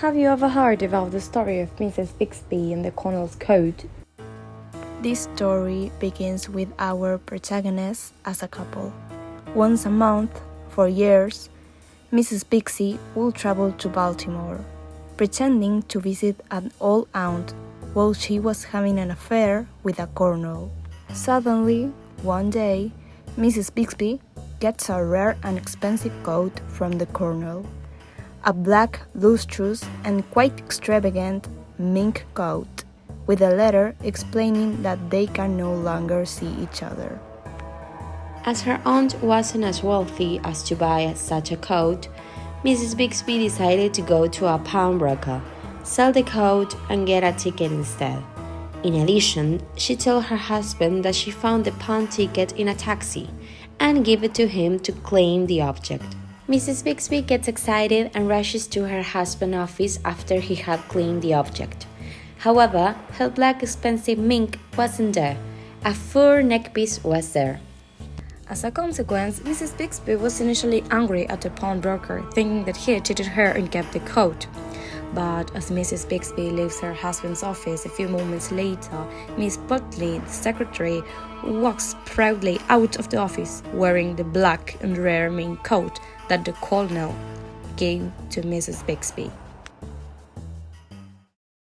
Have you ever heard about the story of Mrs. Bixby and the Colonel's coat? This story begins with our protagonists as a couple. Once a month, for years, Mrs. Bixby will travel to Baltimore, pretending to visit an old aunt while she was having an affair with a colonel. Suddenly, one day, Mrs. Bixby gets a rare and expensive coat from the colonel. A black, lustrous, and quite extravagant mink coat, with a letter explaining that they can no longer see each other. As her aunt wasn't as wealthy as to buy such a coat, Mrs. Bixby decided to go to a pawnbroker, sell the coat, and get a ticket instead. In addition, she told her husband that she found the pawn ticket in a taxi and gave it to him to claim the object. Mrs. Bixby gets excited and rushes to her husband's office after he had claimed the object. However, her black expensive mink wasn't there. A fur neckpiece was there. As a consequence, Mrs. Bixby was initially angry at the pawnbroker, thinking that he had cheated her and kept the coat. But as Mrs. Bixby leaves her husband's office a few moments later, Miss Butley, the secretary, walks proudly out of the office wearing the black and rare mink coat that the colonel gave to Mrs. Bixby.